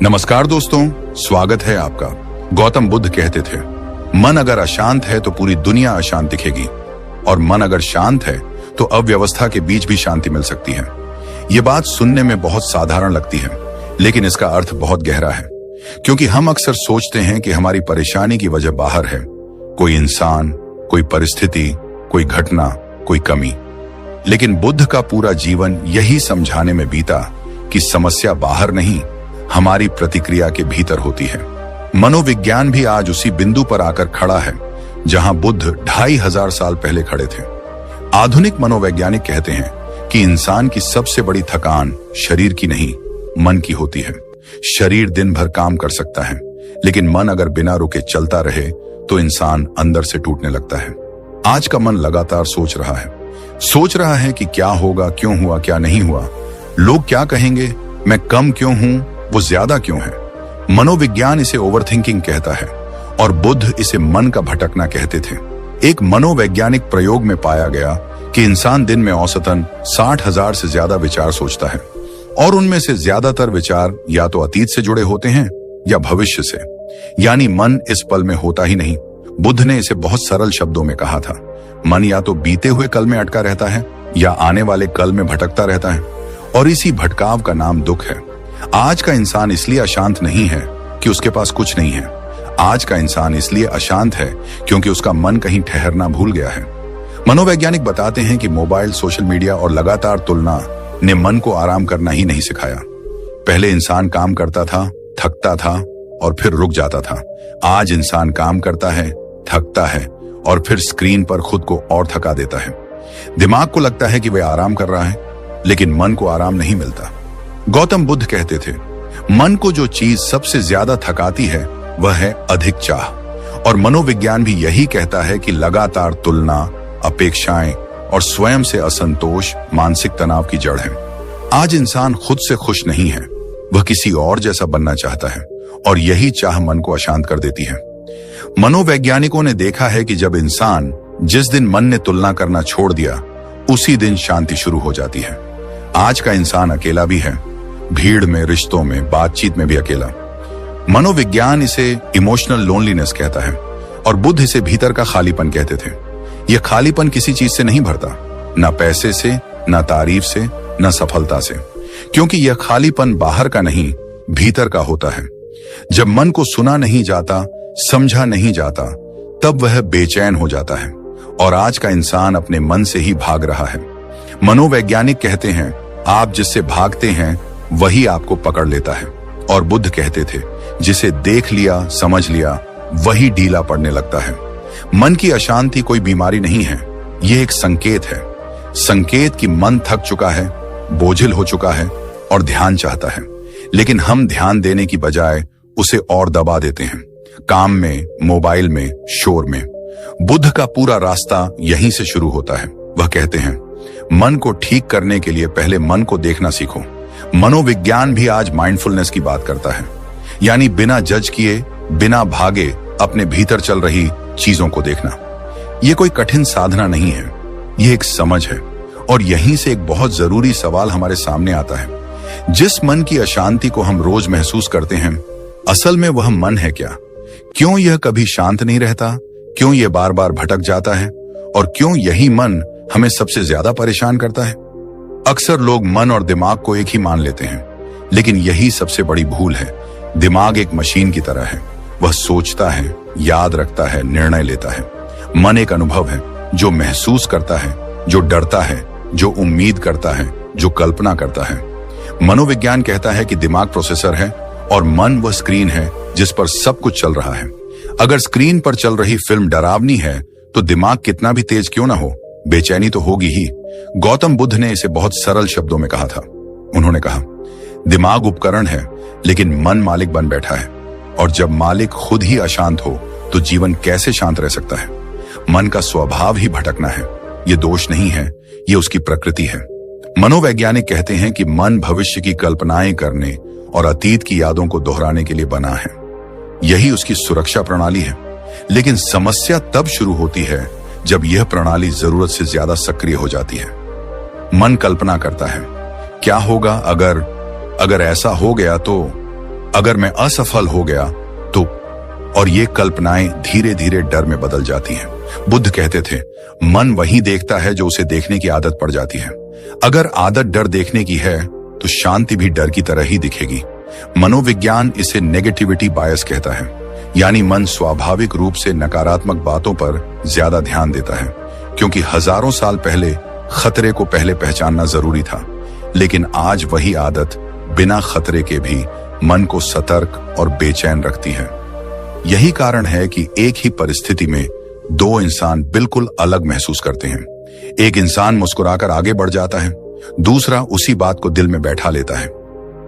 नमस्कार दोस्तों, स्वागत है आपका। गौतम बुद्ध कहते थे, मन अगर अशांत है तो पूरी दुनिया अशांत दिखेगी, और मन अगर शांत है तो अव्यवस्था के बीच भी शांति मिल सकती है। ये बात सुनने में बहुत साधारण लगती है, लेकिन इसका अर्थ बहुत गहरा है। क्योंकि हम अक्सर सोचते हैं कि हमारी परेशानी की वजह बाहर है, कोई इंसान, कोई परिस्थिति, कोई घटना, कोई कमी। लेकिन बुद्ध का पूरा जीवन यही समझाने में बीता कि समस्या बाहर नहीं, हमारी प्रतिक्रिया के भीतर होती है। मनोविज्ञान भी आज उसी बिंदु पर आकर खड़ा है जहां बुद्ध 2500 साल पहले खड़े थे। आधुनिक मनोवैज्ञानिक कहते हैं कि इंसान की सबसे बड़ी थकान शरीर की नहीं, मन की होती है। शरीर दिन भर काम कर सकता है, लेकिन मन अगर बिना रुके चलता रहे तो इंसान अंदर से टूटने लगता है। आज का मन लगातार सोच रहा है कि क्या होगा, क्यों हुआ, क्या नहीं हुआ, लोग क्या कहेंगे, मैं कम क्यों हूं, वो ज्यादा क्यों है। मनोविज्ञान इसे ओवरथिंकिंग कहता है और बुद्ध इसे मन का भटकना कहते थे। एक मनोवैज्ञानिक प्रयोग में पाया गया कि इंसान दिन में औसतन 60,000 से ज्यादा विचार सोचता है, और उनमें से ज्यादातर विचार या तो अतीत से जुड़े होते हैं या भविष्य से, यानी मन इस पल में होता ही नहीं। बुद्ध ने इसे बहुत सरल शब्दों में कहा था, मन या तो बीते हुए कल में अटका रहता है या आने वाले कल में भटकता रहता है, और इसी भटकाव का नाम दुख है। आज का इंसान इसलिए अशांत नहीं है कि उसके पास कुछ नहीं है। आज का इंसान इसलिए अशांत है क्योंकि उसका मन कहीं ठहरना भूल गया है। मनोवैज्ञानिक बताते हैं कि मोबाइल, सोशल मीडिया और लगातार तुलना ने मन को आराम करना ही नहीं सिखाया। पहले इंसान काम करता था, थकता था और फिर रुक जाता था। आज इंसान काम करता है, थकता है और फिर स्क्रीन पर खुद को और थका देता है। दिमाग को लगता है कि वह आराम कर रहा है, लेकिन मन को आराम नहीं मिलता। गौतम बुद्ध कहते थे, मन को जो चीज सबसे ज्यादा थकाती है वह है अधिक चाह, और मनोविज्ञान भी यही कहता है कि लगातार तुलना, अपेक्षाएं और स्वयं से असंतोष मानसिक तनाव की जड़ है। आज इंसान खुद से खुश नहीं है, वह किसी और जैसा बनना चाहता है, और यही चाह मन को अशांत कर देती है। मनोवैज्ञानिकों ने देखा है कि जब इंसान जिस दिन मन ने तुलना करना छोड़ दिया, उसी दिन शांति शुरू हो जाती है। आज का इंसान अकेला भी है, भीड़ में, रिश्तों में, बातचीत में भी अकेला। मनोविज्ञान इसे इमोशनल लोनलीनेस कहता है, और बुद्ध इसे भीतर का खालीपन कहते थे। यह खालीपन किसी चीज से नहीं भरता, ना पैसे से, ना तारीफ से, ना सफलता से, क्योंकि यह खालीपन बाहर का नहीं, भीतर का होता है। जब मन को सुना नहीं जाता, समझा नहीं जाता, तब वह बेचैन हो जाता है, और आज का इंसान अपने मन से ही भाग रहा है। मनोवैज्ञानिक कहते हैं, आप जिससे भागते हैं वही आपको पकड़ लेता है, और बुद्ध कहते थे, जिसे देख लिया, समझ लिया, वही ढीला पड़ने लगता है। मन की अशांति कोई बीमारी नहीं है, यह एक संकेत है। संकेत कि मन थक चुका है, बोझिल हो चुका है और ध्यान चाहता है, लेकिन हम ध्यान देने की बजाय उसे और दबा देते हैं, काम में, मोबाइल में, शोर में। बुद्ध का पूरा रास्ता यहीं से शुरू होता है। वह कहते हैं, मन को ठीक करने के लिए पहले मन को देखना सीखो। मनोविज्ञान भी आज माइंडफुलनेस की बात करता है, यानी बिना जज किए, बिना भागे, अपने भीतर चल रही चीजों को देखना। यह कोई कठिन साधना नहीं है, यह एक समझ है। और यहीं से एक बहुत जरूरी सवाल हमारे सामने आता है, जिस मन की अशांति को हम रोज महसूस करते हैं, असल में वह मन है क्या? क्यों यह कभी शांत नहीं रहता? क्यों यह बार बार भटक जाता है? और क्यों यही मन हमें सबसे ज्यादा परेशान करता है? अक्सर लोग मन और दिमाग को एक ही मान लेते हैं, लेकिन यही सबसे बड़ी भूल है। दिमाग एक मशीन की तरह है, वह सोचता है, याद रखता है, निर्णय लेता है। मन एक अनुभव है, जो महसूस करता है, जो डरता है, जो उम्मीद करता है, जो कल्पना करता है। मनोविज्ञान कहता है कि दिमाग प्रोसेसर है और मन वह स्क्रीन है जिस पर सब कुछ चल रहा है। अगर स्क्रीन पर चल रही फिल्म डरावनी है तो दिमाग कितना भी तेज क्यों ना हो, बेचैनी तो होगी ही। गौतम बुद्ध ने इसे बहुत सरल शब्दों में कहा था। उन्होंने कहा, दिमाग उपकरण है, लेकिन मन मालिक बन बैठा है, और जब मालिक खुद ही अशांत हो तो जीवन कैसे शांत रह सकता है? मन का स्वभाव ही भटकना है, ये दोष नहीं है, ये उसकी प्रकृति है। मनोवैज्ञानिक कहते हैं कि मन भविष्य की कल्पनाएं करने और अतीत की यादों को दोहराने के लिए बना है। यही उसकी सुरक्षा प्रणाली है। लेकिन समस्या तब शुरू होती है जब यह प्रणाली जरूरत से ज्यादा सक्रिय हो जाती है। मन कल्पना करता है, क्या होगा अगर ऐसा हो गया तो, अगर मैं असफल हो गया तो, और ये कल्पनाएं धीरे धीरे डर में बदल जाती हैं। बुद्ध कहते थे, मन वही देखता है जो उसे देखने की आदत पड़ जाती है। अगर आदत डर देखने की है तो शांति भी डर की तरह ही दिखेगी। मनोविज्ञान इसे नेगेटिविटी बायस कहता है, यानी मन स्वाभाविक रूप से नकारात्मक बातों पर ज्यादा ध्यान देता है, क्योंकि हजारों साल पहले खतरे को पहले पहचानना जरूरी था। लेकिन आज वही आदत बिना खतरे के भी मन को सतर्क और बेचैन रखती है। यही कारण है कि एक ही परिस्थिति में दो इंसान बिल्कुल अलग महसूस करते हैं। एक इंसान मुस्कुराकर आगे बढ़ जाता है, दूसरा उसी बात को दिल में बैठा लेता है।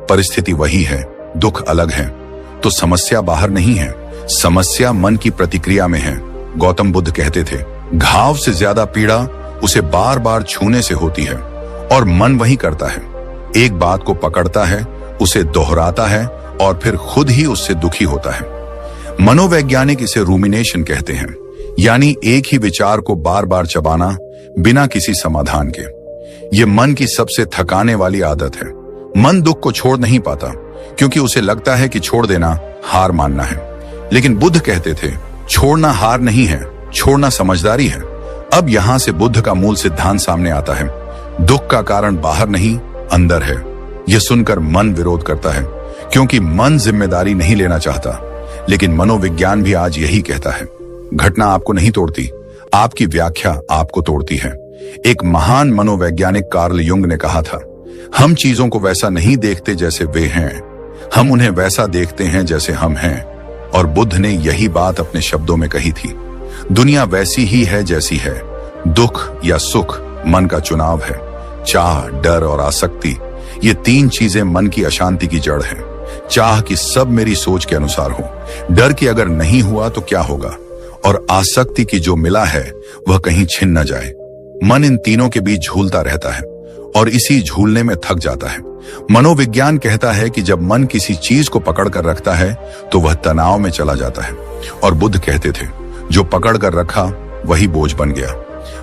परिस्थिति वही है, दुख अलग है। तो समस्या बाहर नहीं है, समस्या मन की प्रतिक्रिया में है। गौतम बुद्ध कहते थे, घाव से ज्यादा पीड़ा उसे बार बार छूने से होती है, और मन वही करता है। एक बात को पकड़ता है, उसे दोहराता है और फिर खुद ही उससे दुखी होता है। मनोवैज्ञानिक इसे रूमिनेशन कहते हैं, यानी एक ही विचार को बार बार चबाना बिना किसी समाधान के। ये मन की सबसे थकाने वाली आदत है। मन दुख को छोड़ नहीं पाता, क्योंकि उसे लगता है कि छोड़ देना हार मानना है। लेकिन बुद्ध कहते थे, छोड़ना हार नहीं है, छोड़ना समझदारी है। अब यहां से बुद्ध का मूल सिद्धांत सामने आता है, दुख का कारण बाहर नहीं, अंदर है। यह सुनकर मन विरोध करता है, क्योंकि मन जिम्मेदारी नहीं लेना चाहता। लेकिन मनोविज्ञान भी आज यही कहता है, घटना आपको नहीं तोड़ती, आपकी व्याख्या आपको तोड़ती है। एक महान मनोवैज्ञानिक कार्ल युंग ने कहा था, हम चीजों को वैसा नहीं देखते जैसे वे हैं, हम उन्हें वैसा देखते हैं जैसे हम हैं। और बुद्ध ने यही बात अपने शब्दों में कही थी, दुनिया वैसी ही है जैसी है। दुख या सुख मन का चुनाव है। चाह, डर और आसक्ति, ये तीन चीजें मन की अशांति की जड़ है। चाह कि सब मेरी सोच के अनुसार हो, डर कि अगर नहीं हुआ तो क्या होगा, और आसक्ति की जो मिला है वह कहीं छिन न जाए। मन इन तीनों के बीच झूलता रहता है और इसी झूलने में थक जाता है। मनोविज्ञान कहता है कि जब मन किसी चीज को पकड़ कर रखता है तो वह तनाव में चला जाता है। और बुद्ध कहते थे, जो पकड़ कर रखा वही बोझ बन गया।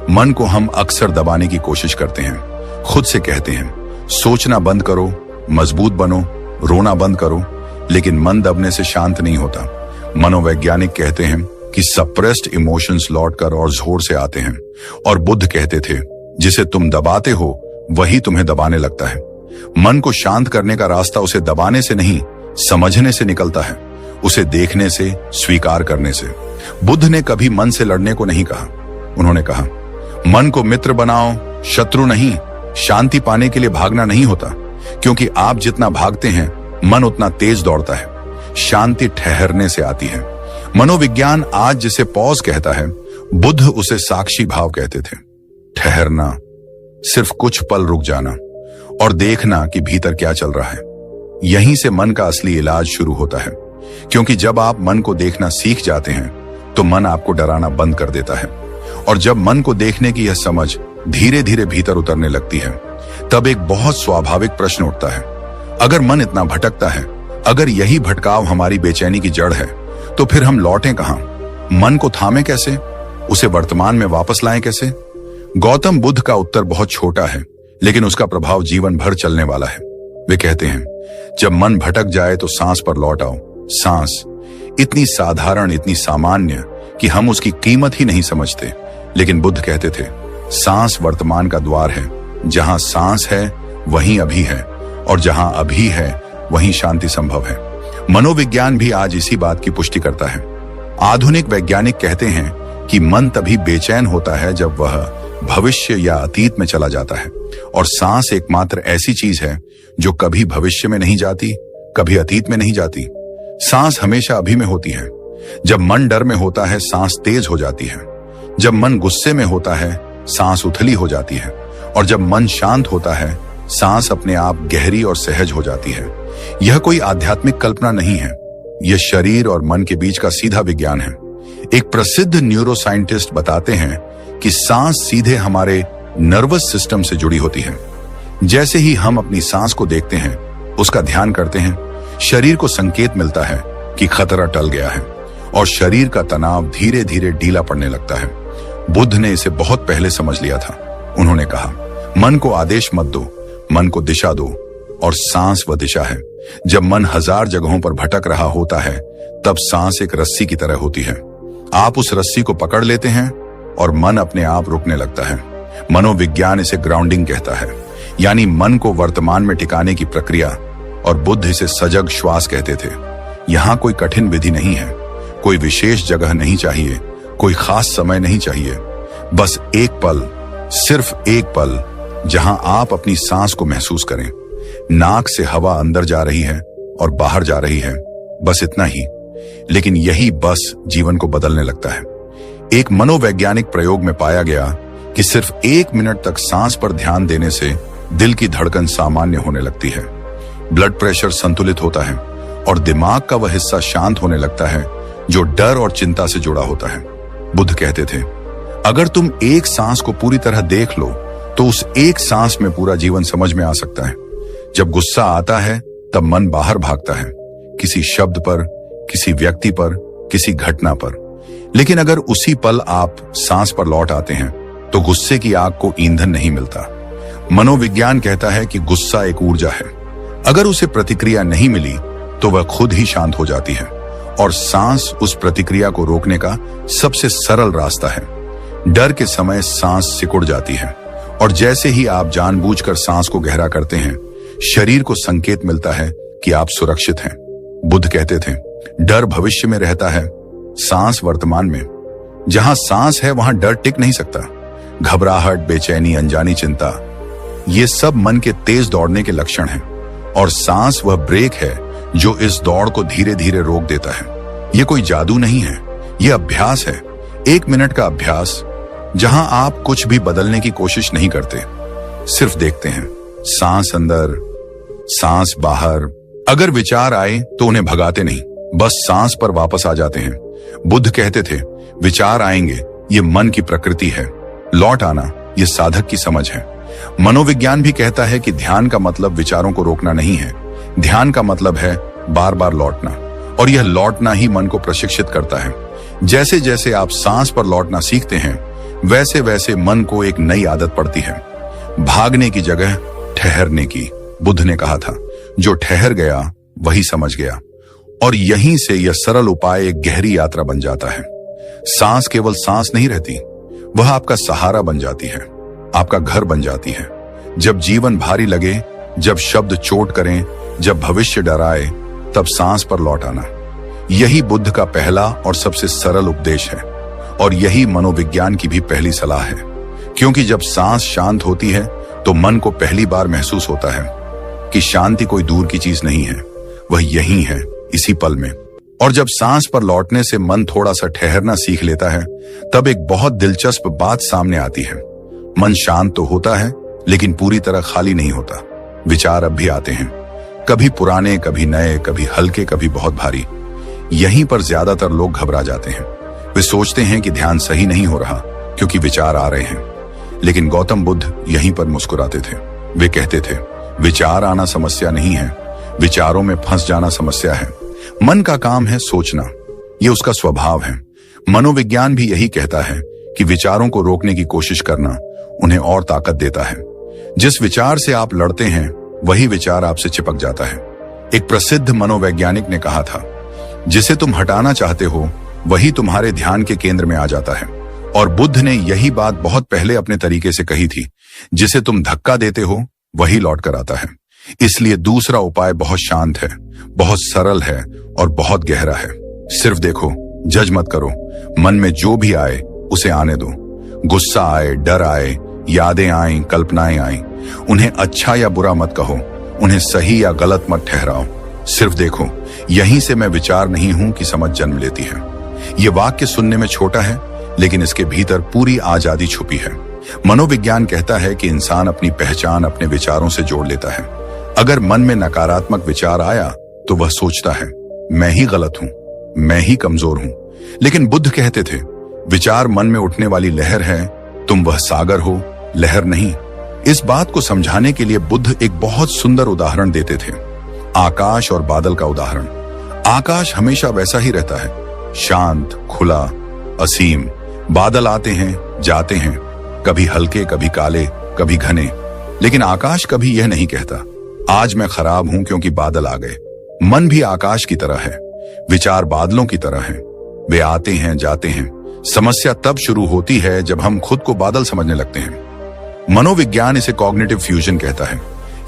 मन को हम अक्सर दबाने की कोशिश करते हैं, खुद से कहते हैं, सोचना बंद करो, मजबूत बनो, रोना बंद करो, लेकिन मन दबने से शांत नहीं होता। मनोवैज्ञानिक कहते हैं कि सप्रेस्ड इमोशंस लौटकर और जोर से आते हैं। और बुद्ध कहते थे, जिसे तुम दबाते हो वही तुम्हें दबाने लगता है। मन को शांत करने का रास्ता उसे दबाने से नहीं, समझने से निकलता है, उसे देखने से, स्वीकार करने से। बुद्ध ने कभी मन से लड़ने को नहीं कहा। उन्होंने कहा, मन को मित्र बनाओ, शत्रु नहीं। शांति पाने के लिए भागना नहीं होता, क्योंकि आप जितना भागते हैं मन उतना तेज दौड़ता है। शांति ठहरने से आती है। मनोविज्ञान आज जिसे पॉज कहता है, बुद्ध उसे साक्षी भाव कहते थे। ठहरना, सिर्फ कुछ पल रुक जाना और देखना कि भीतर क्या चल रहा है। यहीं से मन का असली इलाज शुरू होता है, क्योंकि जब आप मन को देखना सीख जाते हैं तो मन आपको डराना बंद कर देता है। और जब मन को देखने की यह समझ धीरे धीरे भीतर उतरने लगती है, तब एक बहुत स्वाभाविक प्रश्न उठता है, अगर मन इतना भटकता है, अगर यही भटकाव हमारी बेचैनी की जड़ है, तो फिर हम लौटें कहां? मन को थामे कैसे? उसे वर्तमान में वापस लाएं कैसे? गौतम बुद्ध का उत्तर बहुत छोटा है, लेकिन उसका प्रभाव जीवन भर चलने वाला है। वे कहते हैं, जब मन भटक जाए तो सांस पर लौट आओ। सांस इतनी साधारण, इतनी सामान्य कि हम उसकी कीमत ही नहीं समझते। लेकिन बुद्ध कहते थे, सांस वर्तमान का द्वार है। जहां सांस है वहीं अभी है, और जहां अभी है वहीं शांति संभव है। मनोविज्ञान भी आज इसी बात की पुष्टि करता है। आधुनिक वैज्ञानिक कहते हैं कि मन तभी बेचैन होता है जब वह भविष्य या अतीत में चला जाता है, और सांस एकमात्र ऐसी चीज है जो कभी भविष्य में नहीं जाती, कभी अतीत में नहीं जाती। सांस हमेशा अभी में होती है। जब मन डर में होता है, सांस तेज हो जाती है। जब मन गुस्से में होता है, सांस उथली हो जाती है। और जब मन शांत होता है, सांस अपने आप गहरी और सहज हो जाती है। यह कोई आध्यात्मिक कल्पना नहीं है, यह शरीर और मन के बीच का सीधा विज्ञान है। एक प्रसिद्ध न्यूरो साइंटिस्ट बताते हैं कि सांस सीधे हमारे नर्वस सिस्टम से जुड़ी होती है। जैसे ही हम अपनी सांस को देखते हैं, उसका ध्यान करते हैं, शरीर को संकेत मिलता है कि खतरा टल गया है, और शरीर का तनाव धीरे धीरे ढीला पड़ने लगता है। बुद्ध ने इसे बहुत पहले समझ लिया था। उन्होंने कहा, मन को आदेश मत दो, मन को दिशा दो। और सांस वह दिशा है। जब मन 1000 जगहों पर भटक रहा होता है, तब सांस एक रस्सी की तरह होती है। आप उस रस्सी को पकड़ लेते हैं और मन अपने आप रुकने लगता है। मनोविज्ञान इसे ग्राउंडिंग कहता है, यानी मन को वर्तमान में टिकाने की प्रक्रिया, और बुद्ध इसे सजग श्वास कहते थे। यहाँ कोई कठिन विधि नहीं है, कोई विशेष जगह नहीं चाहिए, कोई खास समय नहीं चाहिए। बस एक पल, सिर्फ एक पल, जहां आप अपनी सांस को महसूस करें। नाक से हवा अंदर जा रही है और बाहर जा रही है, बस इतना ही। लेकिन यही बस जीवन को बदलने लगता है। एक मनोवैज्ञानिक प्रयोग में पाया गया कि सिर्फ 1 मिनट तक सांस पर ध्यान देने से दिल की धड़कन सामान्य होने लगती है, ब्लड प्रेशर संतुलित होता है और दिमाग का वह हिस्सा शांत होने लगता है जो डर और चिंता से जुड़ा होता है। बुद्ध कहते थे, अगर तुम एक सांस को पूरी तरह देख लो तो उस एक सांस में पूरा जीवन समझ में आ सकता है। जब गुस्सा आता है तब मन बाहर भागता है, किसी शब्द पर, किसी व्यक्ति पर, किसी घटना पर। लेकिन अगर उसी पल आप सांस पर लौट आते हैं तो गुस्से की आग को ईंधन नहीं मिलता। मनोविज्ञान कहता है कि गुस्सा एक ऊर्जा है, अगर उसे प्रतिक्रिया नहीं मिली तो वह खुद ही शांत हो जाती है, और सांस उस प्रतिक्रिया को रोकने का सबसे सरल रास्ता है। डर के समय सांस सिकुड़ जाती है, और जैसे ही आप जानबूझकर सांस को गहरा करते हैं, शरीर को संकेत मिलता है कि आप सुरक्षित हैं। बुद्ध कहते थे, डर भविष्य में रहता है, सांस वर्तमान में। जहां सांस है वहां डर टिक नहीं सकता। घबराहट, बेचैनी, अनजानी चिंता, ये सब मन के तेज दौड़ने के लक्षण हैं, और सांस वह ब्रेक है जो इस दौड़ को धीरे धीरे रोक देता है। ये कोई जादू नहीं है, ये अभ्यास है। 1 मिनट का अभ्यास जहां आप कुछ भी बदलने की कोशिश नहीं करते, सिर्फ देखते हैं, सांस अंदर, सांस बाहर। अगर विचार आए तो उन्हें भगाते नहीं, बस सांस पर वापस आ जाते हैं। बुद्ध कहते थे, विचार आएंगे, ये मन की प्रकृति है, लौट आना ये साधक की समझ है। मनोविज्ञान भी कहता है कि ध्यान का मतलब विचारों को रोकना नहीं है, ध्यान का मतलब है बार बार लौटना, और यह लौटना ही मन को प्रशिक्षित करता है। जैसे जैसे आप सांस पर लौटना सीखते हैं, वैसे वैसे मन को एक नई आदत पड़ती है, भागने की जगह ठहरने की। बुद्ध ने कहा था, जो ठहर गया वही समझ गया। और यहीं से यह सरल उपाय एक गहरी यात्रा बन जाता है। सांस केवल सांस नहीं रहती, वह आपका सहारा बन जाती है, आपका घर बन जाती है। जब जीवन भारी लगे, जब शब्द चोट करें, जब भविष्य डराए, तब सांस पर लौट आना। यही बुद्ध का पहला और सबसे सरल उपदेश है, और यही मनोविज्ञान की भी पहली सलाह है। क्योंकि जब सांस शांत होती है तो मन को पहली बार महसूस होता है कि शांति कोई दूर की चीज नहीं है, वह यही है, इसी पल में। और जब सांस पर लौटने से मन थोड़ा सा ठहरना सीख लेता है, तब एक बहुत दिलचस्प बात सामने आती है। मन शांत तो होता है, लेकिन पूरी तरह खाली नहीं होता। विचार अब भी आते हैं, कभी पुराने, कभी नए, कभी हल्के, कभी बहुत भारी। यहीं पर ज्यादातर लोग घबरा जाते हैं। वे सोचते हैं कि ध्यान सही नहीं हो रहा क्योंकि विचार आ रहे हैं। लेकिन गौतम बुद्ध यहीं पर मुस्कुराते थे। वे कहते थे, विचार आना समस्या नहीं है, विचारों में फंस जाना समस्या है। मन का काम है सोचना, ये उसका स्वभाव है। मनोविज्ञान भी यही कहता है कि विचारों को रोकने की कोशिश करना उन्हें और ताकत देता है। जिस विचार से आप लड़ते हैं, वही विचार आपसे चिपक जाता है। एक प्रसिद्ध मनोवैज्ञानिक ने कहा था, जिसे तुम हटाना चाहते हो वही तुम्हारे ध्यान के केंद्र में आ जाता है। और बुद्ध ने यही बात बहुत पहले अपने तरीके से कही थी, जिसे तुम धक्का देते हो वही लौट कर आता है। इसलिए दूसरा उपाय बहुत शांत है, बहुत सरल है और बहुत गहरा है। सिर्फ देखो, जज मत करो। मन में जो भी आए उसे आने दो। गुस्सा आए, डर आए, यादें आए, कल्पनाएं आए, उन्हें अच्छा या बुरा मत कहो, उन्हें सही या गलत मत ठहराओ। सिर्फ देखो, यहीं से मैं विचार नहीं हूं कि समझ जन्म लेती है। ये वाक्य सुनने में छोटा है, लेकिन इसके भीतर पूरी आजादी छुपी है। मनोविज्ञान कहता है कि इंसान अपनी पहचान अपने विचारों से जोड़ लेता है। अगर मन में नकारात्मक विचार आया तो वह सोचता है, मैं ही गलत हूं, मैं ही कमजोर हूं। लेकिन बुद्ध कहते थे, विचार मन में उठने वाली लहर है, तुम वह सागर हो, लहर नहीं। इस बात को समझाने के लिए बुद्ध एक बहुत सुंदर उदाहरण देते थे, आकाश और बादल का उदाहरण। आकाश हमेशा वैसा ही रहता है, शांत, खुला, असीम। बादल आते हैं, जाते हैं, कभी हल्के, कभी काले, कभी घने। लेकिन आकाश कभी यह नहीं कहता, आज मैं खराब हूं क्योंकि बादल आ गए। मन भी आकाश की तरह है, विचार बादलों की तरह हैं। वे आते हैं, जाते हैं। समस्या तब शुरू होती है जब हम खुद को बादल समझने लगते हैं। मनोविज्ञान इसे कॉग्निटिव फ्यूजन कहता है,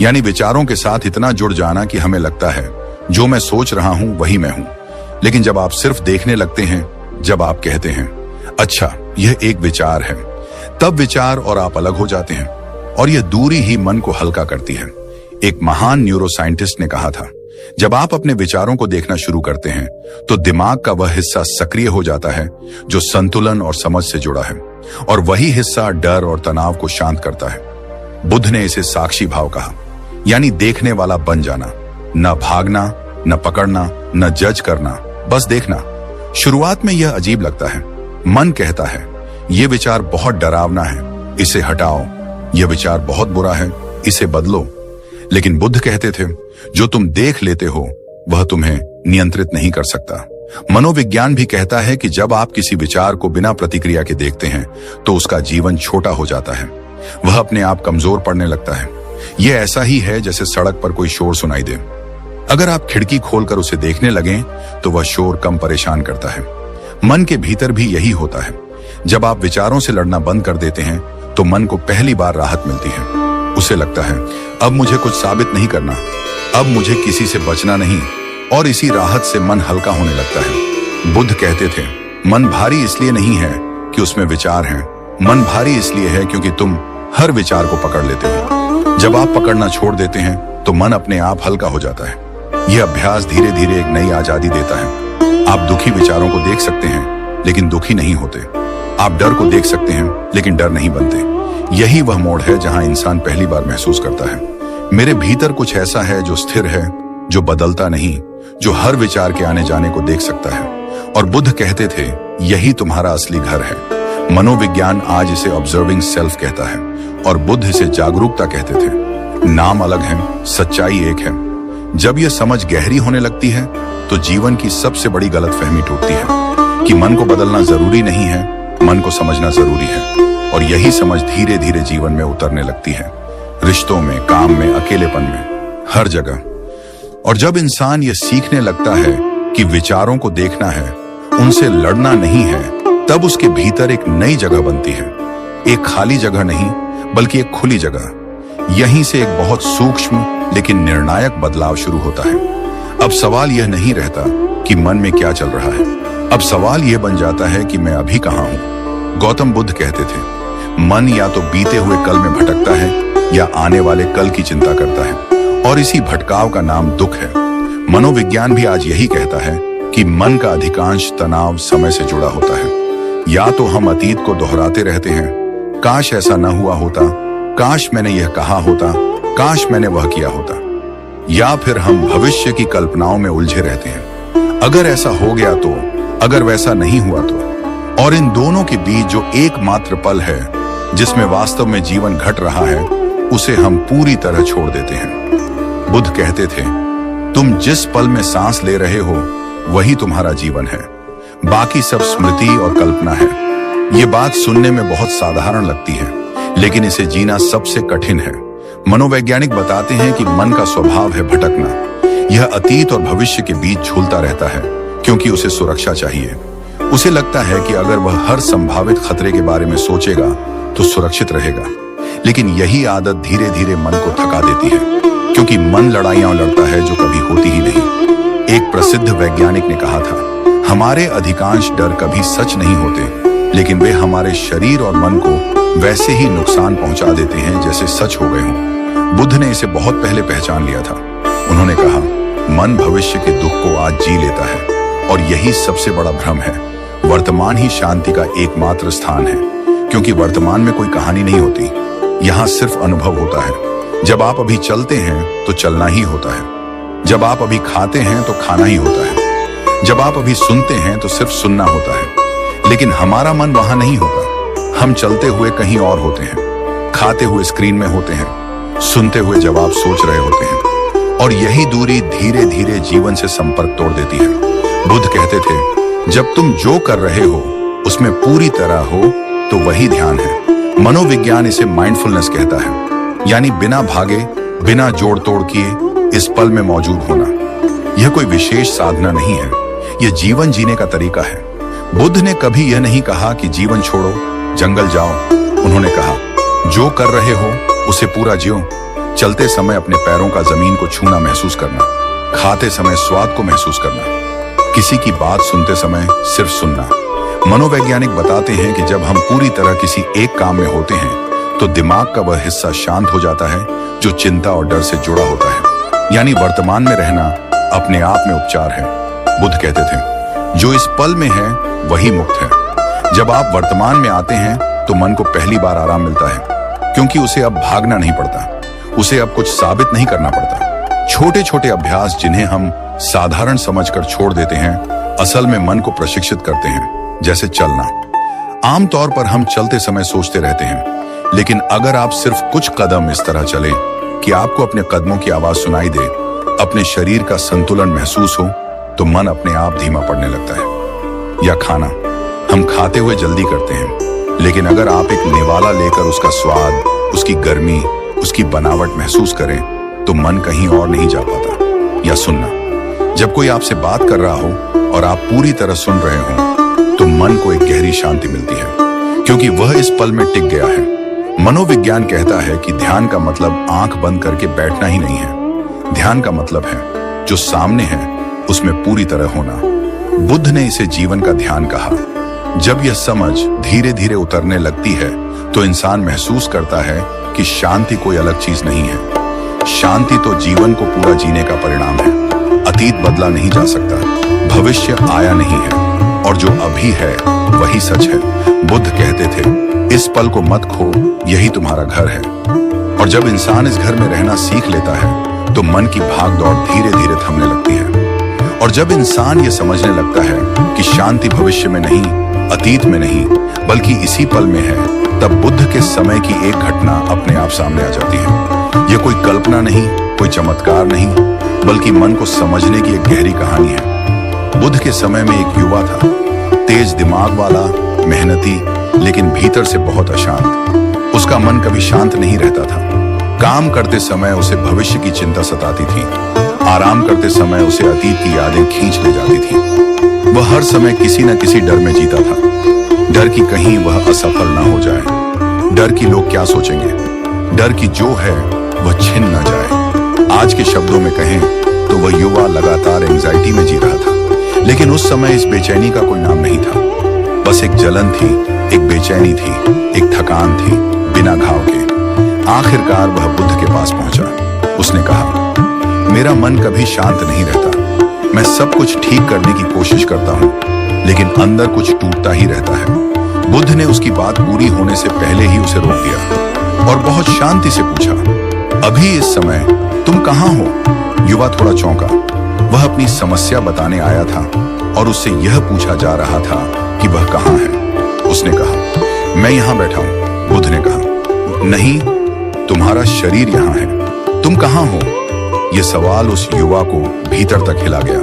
यानी विचारों के साथ इतना जुड़ जाना कि हमें लगता है जो मैं सोच रहा हूं वही मैं हूं। लेकिन जब आप सिर्फ देखने लगते हैं, जब आप कहते हैं अच्छा यह एक विचार है, तब विचार और आप अलग हो जाते हैं। और यह दूरी ही मन को हल्का करती है। एक महान न्यूरोसाइंटिस्ट ने कहा था, जब आप अपने विचारों को देखना शुरू करते हैं तो दिमाग का वह हिस्सा सक्रिय हो जाता है जो संतुलन और समझ से जुड़ा है, और वही हिस्सा डर और तनाव को शांत करता है। बुद्ध ने इसे साक्षी भाव कहा, यानी देखने वाला बन जाना, न भागना, न पकड़ना, न जज करना, बस देखना। शुरुआत में यह अजीब लगता है। मन कहता है यह विचार बहुत डरावना है, इसे हटाओ। यह विचार बहुत बुरा है, इसे बदलो। लेकिन बुद्ध कहते थे जो तुम देख लेते हो वह तुम्हें नियंत्रित नहीं कर सकता। मनोविज्ञान भी कहता है कि जब आप किसी विचार को बिना प्रतिक्रिया के देखते हैं तो उसका जीवन छोटा हो जाता है, वह अपने आप कमजोर पड़ने लगता है। यह ऐसा ही है जैसे सड़क पर कोई शोर सुनाई दे। अगर आप खिड़की खोलकर उसे देखने लगें तो वह शोर कम परेशान करता है। मन के भीतर भी यही होता है। जब आप विचारों से लड़ना बंद कर देते हैं तो मन को पहली बार राहत मिलती है। उसे लगता है अब मुझे कुछ साबित नहीं करना, अब मुझे किसी से बचना नहीं, और इसी राहत से मन हल्का होने लगता है। बुद्ध कहते थे मन भारी इसलिए नहीं है कि उसमें विचार हैं, मन भारी इसलिए है क्योंकि तुम हर विचार को पकड़ लेते हो। जब आप पकड़ना छोड़ देते हैं तो मन अपने आप हल्का हो जाता है। यह अभ्यास धीरे धीरे एक नई आजादी देता है। आप दुखी विचारों को देख सकते हैं लेकिन दुखी नहीं होते। आप डर को देख सकते हैं लेकिन डर नहीं बनते। यही वह मोड़ है जहां इंसान पहली बार महसूस करता है मेरे भीतर कुछ ऐसा है जो स्थिर है, जो बदलता नहीं, जो हर विचार के आने जाने को देख सकता है। और बुद्ध कहते थे यही तुम्हारा असली घर है। मनोविज्ञान आज इसे ऑब्जर्विंग सेल्फ कहता है और बुद्ध इसे जागरूकता कहते थे। नाम अलग है, सच्चाई एक है। जब यह समझ गहरी होने लगती है तो जीवन की सबसे बड़ी गलतफहमी टूटती है कि मन को बदलना जरूरी नहीं है, मन को समझना जरूरी है। और यही समझ धीरे धीरे जीवन में उतरने लगती है, रिश्तों में, काम में, अकेलेपन में, हर जगह। और जब इंसान ये सीखने लगता है कि विचारों को देखना है, उनसे लड़ना नहीं है, तब उसके भीतर एक नई जगह बनती है। एक खाली जगह नहीं बल्कि एक खुली जगह। यहीं से एक बहुत सूक्ष्म लेकिन निर्णायक बदलाव शुरू होता है। अब सवाल यह नहीं रहता कि मन में क्या चल रहा है, अब सवाल यह बन जाता है कि मैं अभी कहाँ हूँ। गौतम बुद्ध कहते थे मन या तो बीते हुए कल में भटकता है या आने वाले कल की चिंता करता है, और इसी भटकाव का नाम दुख है। मनोविज्ञान भी आज यही कहता है कि मन का अधिकांश तनाव समय से जुड़ा होता है। या तो हम अतीत को दोहराते रहते हैं, काश ऐसा न हुआ होता, काश मैंने यह कहा होता, काश मैंने वह किया होता, या फिर हम भविष्य की कल्पनाओं में उलझे रहते हैं, अगर ऐसा हो गया तो, अगर वैसा नहीं हुआ तो। और इन दोनों के बीच जो एकमात्र पल है जिसमें वास्तव में जीवन घट रहा है, उसे हम पूरी तरह छोड़ देते हैं। बुद्ध कहते थे तुम जिस पल में सांस ले रहे हो वही तुम्हारा जीवन है, बाकी सब स्मृति और कल्पना है। ये बात सुनने में बहुत साधारण लगती है लेकिन इसे जीना सबसे कठिन है। मनोवैज्ञानिक बताते हैं कि मन का स्वभाव है भटकना। यह अतीत और भविष्य के बीच झूलता रहता है क्योंकि उसे सुरक्षा चाहिए। उसे लगता है कि अगर वह हर संभावित खतरे के बारे में सोचेगा तो सुरक्षित रहेगा। लेकिन यही आदत धीरे धीरे मन को थका देती है क्योंकि मन लड़ाइयां लड़ता है जो कभी होती ही नहीं। एक प्रसिद्ध वैज्ञानिक ने कहा था हमारे अधिकांश डर कभी सच नहीं होते, लेकिन वे हमारे शरीर और मन को वैसे ही नुकसान पहुंचा देते हैं जैसे सच हो गए हों। बुद्ध ने इसे बहुत पहले पहचान लिया था। उन्होंने कहा मन भविष्य के दुख को आज जी लेता है और यही सबसे बड़ा भ्रम है। वर्तमान ही शांति का एकमात्र स्थान है क्योंकि वर्तमान में कोई कहानी नहीं होती, यहाँ सिर्फ अनुभव होता है। जब आप अभी चलते हैं तो चलना ही होता है, जब आप अभी खाते हैं तो खाना ही होता है, जब आप अभी सुनते हैं तो सिर्फ सुनना होता है। लेकिन हमारा मन वहां नहीं होता। हम चलते हुए कहीं और होते हैं, खाते हुए स्क्रीन में होते हैं, सुनते हुए जब आप सोच रहे होते हैं। और यही दूरी धीरे धीरे जीवन से संपर्क तोड़ देती है। बुद्ध कहते थे जब तुम जो कर रहे हो उसमें पूरी तरह हो तो वही ध्यान है। मनोविज्ञान इसे माइंडफुलनेस कहता है, यानी बिना भागे, बिना जोड़ तोड़ किए इस पल में मौजूद होना। यह कोई विशेष साधना नहीं है, यह जीवन जीने का तरीका है। बुद्ध ने कभी यह नहीं कहा कि जीवन छोड़ो, जंगल जाओ। उन्होंने कहा, जो कर रहे हो उसे पूरा जियो। चलते समय अपने पैरों का जमीन को छूना महसूस करना, खाते समय स्वाद को महसूस करना, किसी की बात सुनते समय सिर्फ सुनना। मनोवैज्ञानिक बताते हैं कि जब हम पूरी तरह किसी एक काम में होते हैं तो दिमाग का वह हिस्सा शांत हो जाता है जो चिंता और डर से जुड़ा होता है। यानी वर्तमान में रहना अपने आप में उपचार है। बुद्ध कहते थे, जो इस पल में है वही मुक्त है। जब आप वर्तमान में आते हैं तो मन को पहली बार आराम मिलता है, क्योंकि उसे अब भागना नहीं पड़ता, उसे अब कुछ साबित नहीं करना पड़ता। छोटे छोटे अभ्यास जिन्हें हम साधारण समझकर छोड़ देते हैं, असल में मन को प्रशिक्षित करते हैं। जैसे चलना। आमतौर पर हम चलते समय सोचते रहते हैं, लेकिन अगर आप सिर्फ कुछ कदम इस तरह चलें कि आपको अपने कदमों की आवाज सुनाई दे, अपने शरीर का संतुलन महसूस हो, तो मन अपने आप धीमा पड़ने लगता है। या खाना। हम खाते हुए जल्दी करते हैं, लेकिन अगर आप एक निवाला लेकर उसका स्वाद, उसकी गर्मी, उसकी बनावट महसूस करें, तो मन कहीं और नहीं जा पाता। या सुनना। जब कोई आपसे बात कर रहा हो और आप पूरी तरह सुन रहे हो, तो मन को एक गहरी शांति मिलती है, क्योंकि वह इस पल में टिक गया है। मनोविज्ञान कहता है कि ध्यान का मतलब आंख बंद करके बैठना ही नहीं है। ध्यान का मतलब है जो सामने है उसमें पूरी तरह होना। बुद्ध ने इसे जीवन का ध्यान कहा। जब यह समझ धीरे धीरे उतरने लगती है तो इंसान महसूस करता है कि शांति कोई अलग चीज नहीं है। शांति तो जीवन को पूरा जीने का परिणाम है। अतीत बदला नहीं जा सकता, भविष्य आया नहीं है, और जो अभी है वही सच है। बुद्ध कहते थे, इस पल को मत खो, यही तुम्हारा घर है। और जब इंसान इस घर में रहना सीख लेता है तो मन की भाग दौड़ धीरे धीरे थमने लगती है। और जब इंसान ये समझने लगता है कि शांति भविष्य में नहीं, अतीत में नहीं, बल्कि इसी पल में है, तब बुद्ध के समय की एक घटना अपने आप सामने आ जाती है। यह कोई कल्पना नहीं, कोई चमत्कार नहीं, बल्कि मन को समझने की एक गहरी कहानी है। बुद्ध के समय में एक युवा था, तेज दिमाग वाला, मेहनती, लेकिन भीतर से बहुत अशांत। उसका मन कभी शांत नहीं रहता था। काम करते समय उसे भविष्य की चिंता सताती थी, आराम करते समय उसे अतीत की यादें खींच ले जाती थी। वह हर समय किसी न किसी डर में जीता था। डर की कहीं वह असफल ना हो जाए, डर की लोग क्या सोचेंगे, डर की जो है वह छिन न जाए। आज के शब्दों में कहें तो वह युवा लगातार एंजाइटी में जी रहा था। लेकिन उस समय इस बेचैनी का कोई नाम नहीं था। बस एक जलन थी, एक बेचैनी थी, एक थकान थी, बिना घाव के। आखिरकार वह बुद्ध के पास पहुंचा। उसने कहा, मेरा मन कभी शांत नहीं रहता। मैं सब कुछ ठीक करने की कोशिश करता हूँ, लेकिन अंदर कुछ टूटता ही रहता है। बुद्ध ने उसकी बात पूरी होने से पहले ही उसे रोक दिया और बहुत शांति से पूछा, अभी इस समय तुम कहाँ हो? युवा थोड़ा चौंका। वह अपनी समस्या बताने आया था और उससे यह पूछा जा रहा था कि वह कहाँ है। उसने कहा, मैं यहाँ बैठा हूँ। बुद्ध ने कहा, नहीं, तुम्हारा शरीर यहाँ है, तुम कहाँ हो? यह सवाल उस युवा को भीतर तक हिला गया,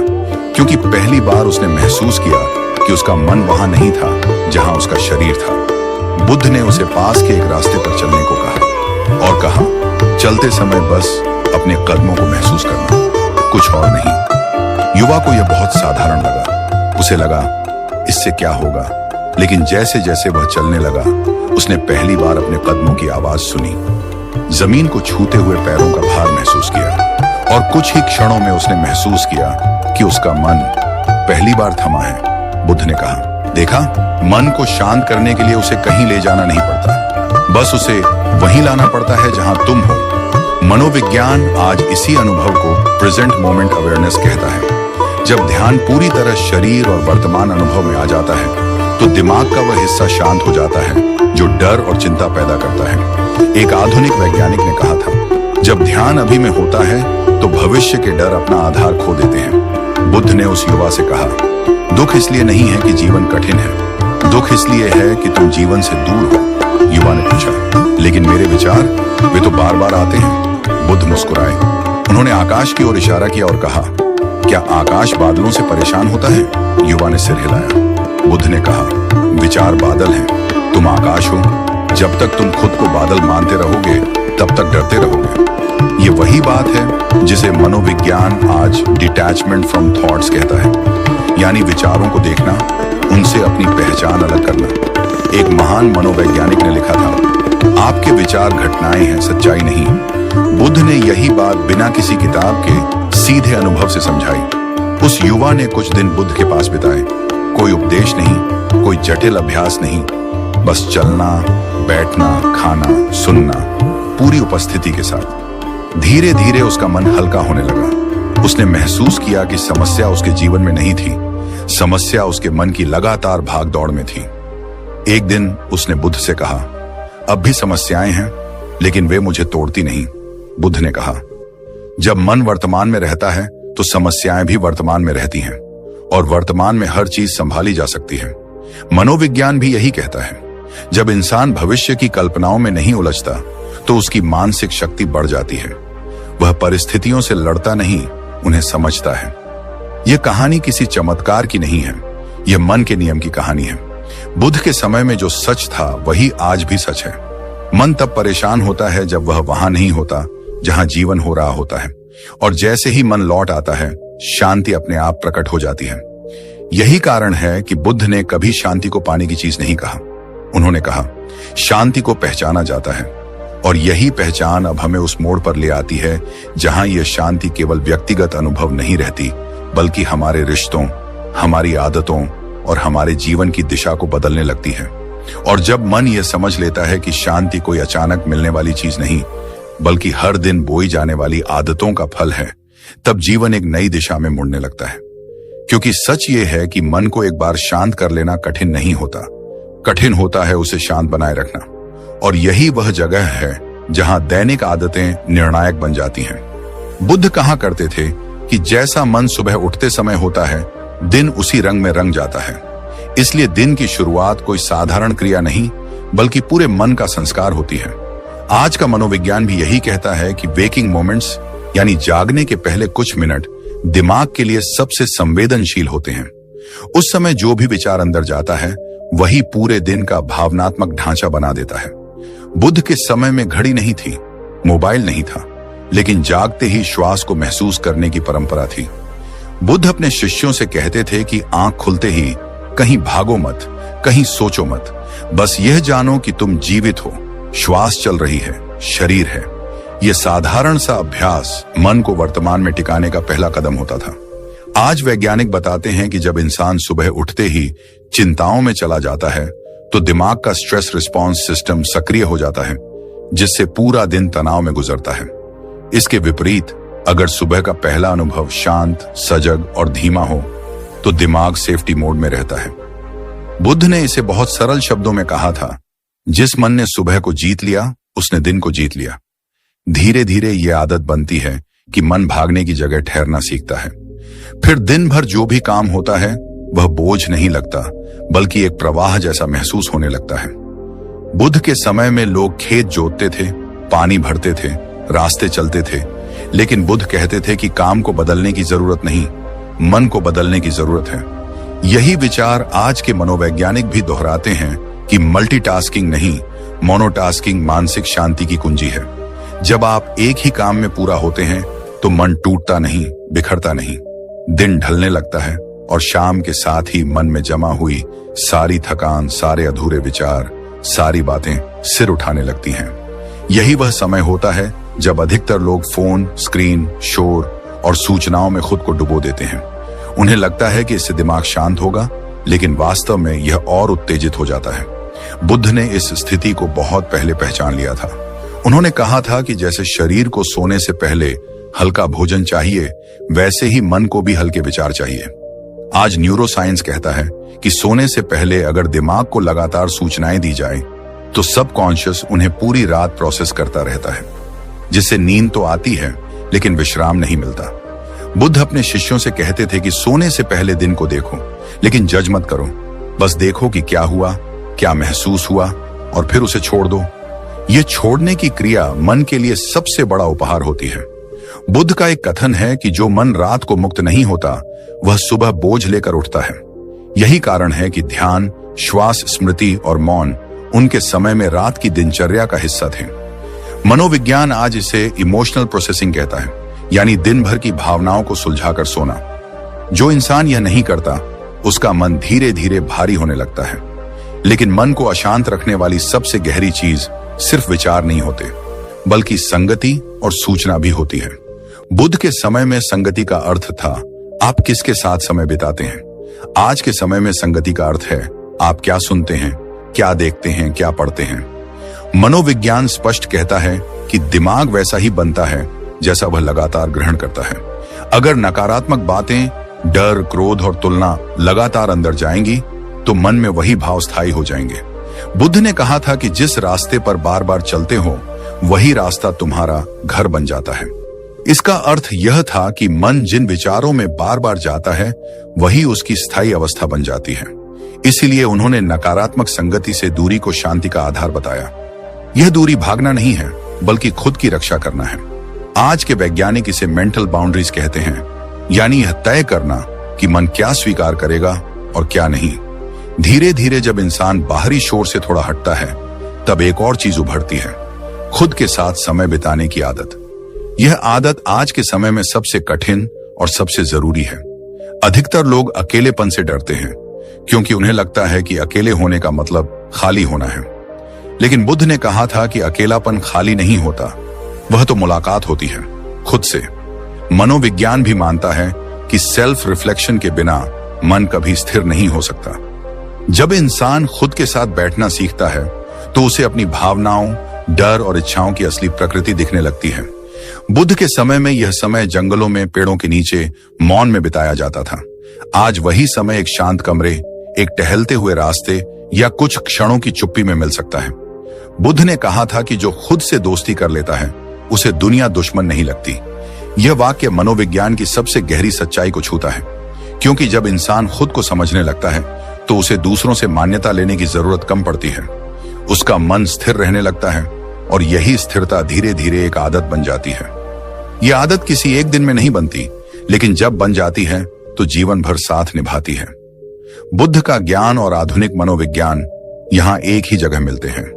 क्योंकि पहली बार उसने महसूस किया कि उसका मन वहां नहीं था जहां उसका शरीर था। बुद्ध ने उसे पास के एक रास्ते पर चलने को कहा और कहा, चलते समय बस अपने कदमों को महसूस करना, कुछ और नहीं। युवा को यह बहुत साधारण लगा। उसे लगा, इससे क्या होगा? लेकिन जैसे जैसे वह चलने लगा, उसने पहली बार अपने कदमों की आवाज सुनी, जमीन को छूते हुए पैरों का भार महसूस किया और कुछ ही क्षणों में उसने महसूस किया कि उसका मन पहली बार थमा है। बुद्ध ने कहा, देखा, मन को शांत करने के लिए उसे कहीं ले जाना नहीं पड़ता, बस उसे वहीं लाना पड़ता है जहां तुम हो। मनोविज्ञान आज इसी अनुभव को प्रेजेंट मोमेंट अवेयरनेस कहता है। जब ध्यान पूरी तरह शरीर और वर्तमान अनुभव में आ जाता है तो दिमाग का वह हिस्सा शांत हो जाता है जो डर और चिंता पैदा करता है। एक आधुनिक वैज्ञानिक ने कहा था, जब ध्यान अभी में होता है तो भविष्य के डर अपना आधार खो देते हैं। बुद्ध ने उस युवा से कहा, दुख इसलिए नहीं है कि जीवन कठिन है, दुख इसलिए है कि तुम जीवन से दूर हो। युवा ने पूछा, लेकिन मेरे विचार वे तो बार बार आते हैं। बुद्ध मुस्कुराए। उन्होंने आकाश की ओर इशारा किया और कहा, क्या आकाश बादलों से परेशान होता है? युवा ने सिर हिलाया। बुद्ध ने कहा, विचार बादल हैं, तुम आकाश हो। जब तक तुम खुद को बादल मानते रहोगे तब तक डरते रहोगे। ये वही बात है जिसे मनोविज्ञान आज डिटैचमेंट फ्रॉम थॉट्स कहता है, यानी विचारों को देखना, उनसे अपनी पहचान अलग करना। एक महान मनोवैज्ञानिक ने लिखा था, आपके विचार घटनाएं हैं, सच्चाई नहीं। बुद्ध ने यही बात बिना किसी किताब के सीधे अनुभव से समझाई। उस युवा ने कुछ दिन बुद्ध के पास बिताए। कोई उपदेश नहीं, कोई जटिल अभ्यास नहीं, बस चलना, बैठना, खाना, सुनना, पूरी उपस्थिति के साथ। धीरे धीरे उसका मन हल्का होने लगा। उसने महसूस किया कि समस्या उसके जीवन में नहीं थी, समस्या उसके मन की लगातार भाग दौड़ में थी। एक दिन उसने बुद्ध से कहा, अब भी समस्याएं हैं, लेकिन वे मुझे तोड़ती नहीं। बुद्ध ने कहा, जब मन वर्तमान में रहता है तो समस्याएं भी वर्तमान में रहती हैं, और वर्तमान में हर चीज संभाली जा सकती है। मनोविज्ञान भी यही कहता है, जब इंसान भविष्य की कल्पनाओं में नहीं उलझता तो उसकी मानसिक शक्ति बढ़ जाती है। वह परिस्थितियों से लड़ता नहीं, उन्हें समझता है। यह कहानी किसी चमत्कार की नहीं है, यह मन के नियम की कहानी है। बुद्ध के समय में जो सच था वही आज भी सच है। मन तब परेशान होता है जब वह वहां नहीं होता जहां जीवन हो रहा होता है, और जैसे ही मन लौट आता है, शांति अपने आप प्रकट हो जाती है। यही कारण है कि बुद्ध ने कभी शांति को पाने की चीज नहीं कहा। उन्होंने कहा, शांति को पहचाना जाता है, और यही पहचान अब हमें उस मोड़ पर ले आती है जहां यह शांति केवल व्यक्तिगत अनुभव नहीं रहती, बल्कि हमारे रिश्तों, हमारी आदतों और हमारे जीवन की दिशा को बदलने लगती है। और जब मन यह समझ लेता है कि शांति कोई अचानक मिलने वाली चीज नहीं, बल्कि हर दिन बोई जाने वाली आदतों का फल है, तब जीवन एक नई दिशा में मुड़ने लगता है। क्योंकि सच ये है कि मन को एक बार शांत कर लेना कठिन नहीं होता, कठिन होता है उसे शांत बनाए रखना। और यही वह जगह है जहां दैनिक आदतें निर्णायक बन जाती हैं। बुद्ध कहा करते थे कि जैसा मन सुबह उठते समय होता है, दिन उसी रंग में रंग जाता है। इसलिए दिन की शुरुआत कोई साधारण क्रिया नहीं, बल्कि पूरे मन का संस्कार होती है। आज का मनोविज्ञान भी यही कहता है कि वेकिंग मोमेंट्स, यानी जागने के पहले कुछ मिनट, दिमाग के लिए सबसे संवेदनशील होते हैं। उस समय जो भी विचार अंदर जाता है, वही पूरे दिन का भावनात्मक ढांचा बना देता है। बुद्ध के समय में घड़ी नहीं थी, मोबाइल नहीं था, लेकिन जागते ही श्वास को महसूस करने की परंपरा थी। बुद्ध अपने शिष्यों से कहते थे कि आंख खुलते ही कहीं भागो मत, कहीं सोचो मत, बस यह जानो कि तुम जीवित हो, श्वास चल रही है, शरीर है। यह साधारण सा अभ्यास मन को वर्तमान में टिकाने का पहला कदम होता था। आज वैज्ञानिक बताते हैं कि जब इंसान सुबह उठते ही चिंताओं में चला जाता है, तो दिमाग का स्ट्रेस रिस्पॉन्स सिस्टम सक्रिय हो जाता है, जिससे पूरा दिन तनाव में गुजरता है। इसके विपरीत अगर सुबह का पहला अनुभव शांत, सजग और धीमा हो, तो दिमाग सेफ्टी मोड में रहता है। बुद्ध ने इसे बहुत सरल शब्दों में कहा था, जिस मन ने सुबह को जीत लिया, उसने दिन को जीत लिया। धीरे धीरे यह आदत बनती है कि मन भागने की जगह ठहरना सीखता है। फिर दिन भर जो भी काम होता है, वह बोझ नहीं लगता, बल्कि एक प्रवाह जैसा महसूस होने लगता है। बुद्ध के समय में लोग खेत जोतते थे, पानी भरते थे, रास्ते चलते थे, लेकिन बुद्ध कहते थे कि काम को बदलने की जरूरत नहीं, मन को बदलने की जरूरत है। यही विचार आज के मनोवैज्ञानिक भी दोहराते हैं कि मल्टीटास्किंग नहीं, मोनोटास्किंग मानसिक शांति की कुंजी है। जब आप एक ही काम में पूरा होते हैं, तो मन टूटता नहीं, बिखरता नहीं। दिन ढलने लगता है, और शाम के साथ ही मन में जमा हुई सारी थकान, सारे अधूरे विचार, सारी बातें सिर उठाने लगती हैं। यही वह समय होता है जब अधिकतर लोग फोन, स्क्रीन, शोर और सूचनाओं में खुद को डुबो देते हैं। उन्हें लगता है कि इससे दिमाग शांत होगा, लेकिन वास्तव में यह और उत्तेजित हो जाता है। बुद्ध ने इस स्थिति को बहुत पहले पहचान लिया था। उन्होंने कहा था कि जैसे शरीर को सोने से पहले हल्का भोजन चाहिए, वैसे ही मन को भी हल्के विचार चाहिए। आज न्यूरोसाइंस कहता है कि सोने से पहले अगर दिमाग को लगातार सूचनाएं दी जाए, तो सबकॉन्शियस उन्हें पूरी रात प्रोसेस करता रहता है, जिससे नींद तो आती है, लेकिन विश्राम नहीं मिलता। बुद्ध अपने शिष्यों से कहते थे कि सोने से पहले दिन को देखो, लेकिन जज मत करो, बस देखो कि क्या हुआ, क्या महसूस हुआ, और फिर उसे छोड़ दो। यह छोड़ने की क्रिया मन के लिए सबसे बड़ा उपहार होती है। बुद्ध का एक कथन है कि जो मन रात को मुक्त नहीं होता, वह सुबह बोझ लेकर उठता है। यही कारण है कि ध्यान, श्वास, स्मृति और मौन उनके समय में रात की दिनचर्या का हिस्सा थे। मनोविज्ञान आज इसे इमोशनल प्रोसेसिंग कहता है, यानी दिन भर की भावनाओं को सुलझाकर सोना। जो इंसान यह नहीं करता उसका मन धीरे धीरे भारी होने लगता है। लेकिन मन को अशांत रखने वाली सबसे गहरी चीज सिर्फ विचार नहीं होते, बल्कि संगति और सूचना भी होती है। बुद्ध के समय में संगति का अर्थ था आप किसके साथ समय बिताते हैं। आज के समय में संगति का अर्थ है आप क्या सुनते हैं, क्या देखते हैं, क्या पढ़ते हैं। मनोविज्ञान स्पष्ट कहता है कि दिमाग वैसा ही बनता है जैसा वह लगातार ग्रहण करता है। अगर नकारात्मक बातें, डर, क्रोध और तुलना लगातार अंदर जाएंगी तो मन में वही भाव स्थायी हो जाएंगे। बुद्ध ने कहा था कि जिस रास्ते पर बार बार चलते हो वही रास्ता तुम्हारा घर बन जाता है। इसका अर्थ यह था कि मन जिन विचारों में बार बार जाता है वही उसकी स्थायी अवस्था बन जाती है। इसीलिए उन्होंने नकारात्मक संगति से दूरी को शांति का आधार बताया। यह दूरी भागना नहीं है, बल्कि खुद की रक्षा करना है। आज के वैज्ञानिक इसे मेंटल बाउंड्रीज कहते हैं, यानी यह तय करना कि मन क्या स्वीकार करेगा और क्या नहीं। धीरे धीरे जब इंसान बाहरी शोर से थोड़ा हटता है तब एक और चीज उभरती है, खुद के साथ समय बिताने की आदत। यह आदत आज के समय में सबसे कठिन और सबसे जरूरी है। अधिकतर लोग अकेलेपन से डरते हैं क्योंकि उन्हें लगता है कि अकेले होने का मतलब खाली होना है। लेकिन बुद्ध ने कहा था कि अकेलापन खाली नहीं होता, वह तो मुलाकात होती है खुद से। मनोविज्ञान भी मानता है कि सेल्फ रिफ्लेक्शन के बिना मन कभी स्थिर नहीं हो सकता। जब इंसान खुद के साथ बैठना सीखता है तो उसे अपनी भावनाओं, डर और इच्छाओं की असली प्रकृति दिखने लगती है। बुद्ध के समय में यह समय जंगलों में, पेड़ों के नीचे, मौन में बिताया जाता था। आज वही समय एक शांत कमरे, एक टहलते हुए रास्ते या कुछ क्षणों की चुप्पी में मिल सकता है। बुद्ध ने कहा था कि जो खुद से दोस्ती कर लेता है उसे दुनिया दुश्मन नहीं लगती। यह वाक्य मनोविज्ञान की सबसे गहरी सच्चाई को छूता है, क्योंकि जब इंसान खुद को समझने लगता है तो उसे दूसरों से मान्यता लेने की जरूरत कम पड़ती है। उसका मन स्थिर रहने लगता है और यही स्थिरता धीरे धीरे एक आदत बन जाती है। यह आदत किसी एक दिन में नहीं बनती, लेकिन जब बन जाती है तो जीवन भर साथ निभाती है। बुद्ध का ज्ञान और आधुनिक मनोविज्ञान यहां एक ही जगह मिलते हैं।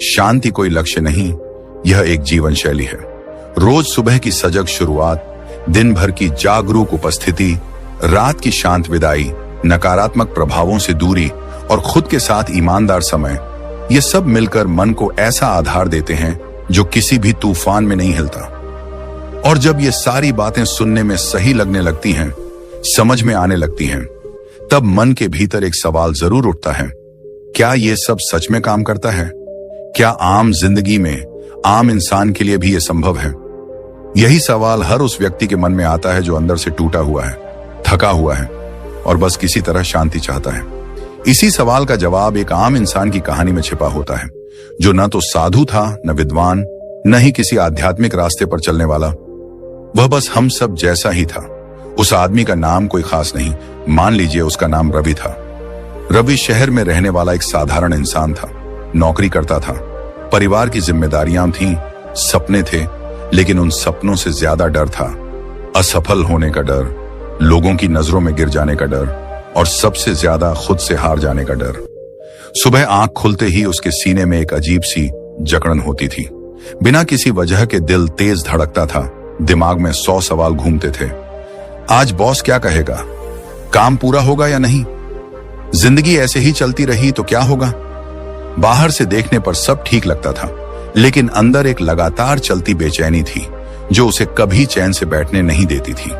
शांति कोई लक्ष्य नहीं, यह एक जीवन शैली है। रोज सुबह की सजग शुरुआत, दिन भर की जागरूक उपस्थिति, रात की शांत विदाई, नकारात्मक प्रभावों से दूरी और खुद के साथ ईमानदार समय, ये सब मिलकर मन को ऐसा आधार देते हैं जो किसी भी तूफान में नहीं हिलता। और जब ये सारी बातें सुनने में सही लगने लगती हैं, समझ में आने लगती हैं, तब मन के भीतर एक सवाल जरूर उठता है, क्या ये सब सच में काम करता है? क्या आम जिंदगी में आम इंसान के लिए भी ये संभव है? यही सवाल हर उस व्यक्ति के मन में आता है जो अंदर से टूटा हुआ है, थका हुआ है और बस किसी तरह शांति चाहता है। इसी सवाल का जवाब एक आम इंसान की कहानी में छिपा होता है, जो न तो साधु था, न विद्वान, न ही किसी आध्यात्मिक रास्ते पर चलने वाला। वह बस हम सब जैसा ही था। उस आदमी का नाम कोई खास नहीं, मान लीजिए उसका नाम रवि था। रवि शहर में रहने वाला एक साधारण इंसान था। नौकरी करता था, परिवार की जिम्मेदारियां थीं, सपने थे, लेकिन उन सपनों से ज्यादा डर था असफल होने का डर, लोगों की नजरों में गिर जाने का डर और सबसे ज्यादा खुद से हार जाने का डर। सुबह आंख खुलते ही उसके सीने में एक अजीब सी जकड़न होती थी। बिना किसी वजह के दिल तेज धड़कता था, दिमाग में 100 सवाल घूमते थे। आज बॉस क्या कहेगा? काम पूरा होगा या नहीं? जिंदगी ऐसे ही चलती रही तो क्या होगा? बाहर से देखने पर सब ठीक लगता था, लेकिन अंदर एक लगातार चलती बेचैनी थी जो उसे कभी चैन से बैठने नहीं देती थी।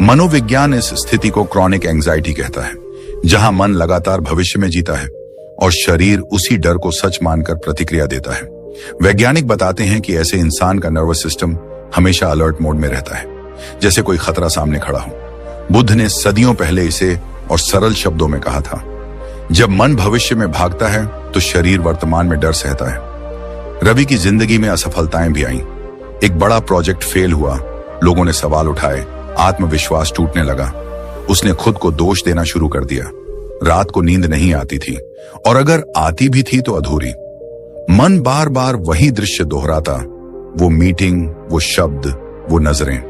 मनोविज्ञान इस स्थिति को क्रॉनिक एंजाइटी कहता है, जहां मन लगातार भविष्य में जीता है और शरीर उसी डर को सच मानकर प्रतिक्रिया देता है। वैज्ञानिक बताते हैं कि ऐसे इंसान का नर्वस सिस्टम हमेशा अलर्ट मोड में रहता है, जैसे कोई खतरा सामने खड़ा हो। बुद्ध ने सदियों पहले इसे और सरल शब्दों में कहा था, जब मन भविष्य में भागता है तो शरीर वर्तमान में डर सहता है। रवि की जिंदगी में असफलताएं भी आईं। एक बड़ा प्रोजेक्ट फेल हुआ, लोगों ने सवाल उठाए, आत्मविश्वास टूटने लगा। उसने खुद को दोष देना शुरू कर दिया। रात को नींद नहीं आती थी और अगर आती भी थी तो अधूरी। मन बार बार वही दृश्य दोहराता, वो मीटिंग, वो शब्द, वो नजरें।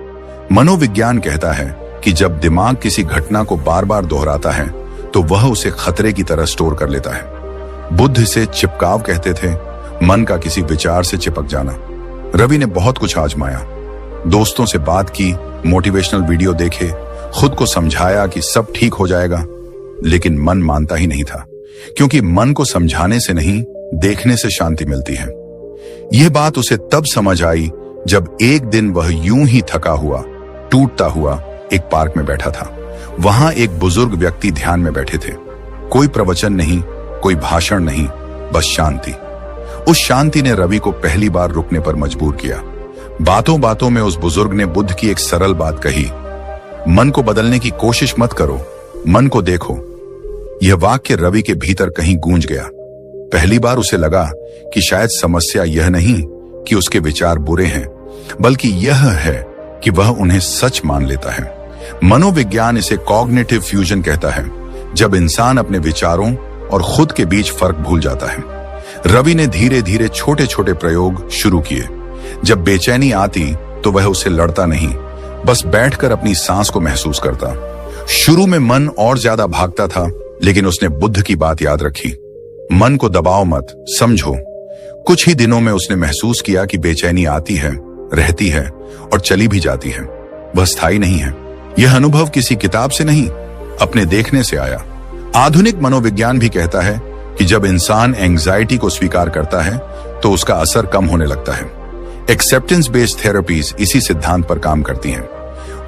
मनोविज्ञान कहता है कि जब दिमाग किसी घटना को बार बार दोहराता है तो वह उसे खतरे की तरह स्टोर कर लेता है। बुद्ध इसे चिपकाव कहते थे, मन का किसी विचार से चिपक जाना। रवि ने बहुत कुछ आजमाया, दोस्तों से बात की, मोटिवेशनल वीडियो देखे, खुद को समझाया कि सब ठीक हो जाएगा, लेकिन मन मानता ही नहीं था, क्योंकि मन को समझाने से नहीं, देखने से शांति मिलती है। यह बात उसे तब समझ आई जब एक दिन वह यूं ही थका हुआ, टूटता हुआ एक पार्क में बैठा था। वहां एक बुजुर्ग व्यक्ति ध्यान में बैठे थे। कोई प्रवचन नहीं, कोई भाषण नहीं, बस शांति। उस शांति ने रवि को पहली बार रुकने पर मजबूर किया। बातों बातों में उस बुजुर्ग ने बुद्ध की एक सरल बात कही, मन को बदलने की कोशिश मत करो, मन को देखो। यह वाक्य रवि के भीतर कहीं गूंज गया। पहली बार उसे लगा कि शायद समस्या यह नहीं कि उसके विचार बुरे हैं, बल्कि यह है कि वह उन्हें सच मान लेता है। मनोविज्ञान इसे कॉग्निटिव फ्यूजन कहता है, जब इंसान अपने विचारों और खुद के बीच फर्क भूल जाता है। रवि ने धीरे धीरे छोटे छोटे प्रयोग शुरू किए। जब बेचैनी आती तो वह उसे लड़ता नहीं, बस बैठकर अपनी सांस को महसूस करता। शुरू में मन और ज्यादा भागता था, लेकिन उसने बुद्ध की बात याद रखी, मन को दबाओ मत, समझो। कुछ ही दिनों में उसने महसूस किया कि बेचैनी आती है, रहती है और चली भी जाती है, वह स्थायी नहीं है। यह अनुभव किसी किताब से नहीं, अपने देखने से आया। आधुनिक मनोविज्ञान भी कहता है कि जब इंसान एंजाइटी को स्वीकार करता है तो उसका असर कम होने लगता है। एक्सेप्टेंस बेस्ड थेरेपीज इसी सिद्धांत पर काम करती हैं।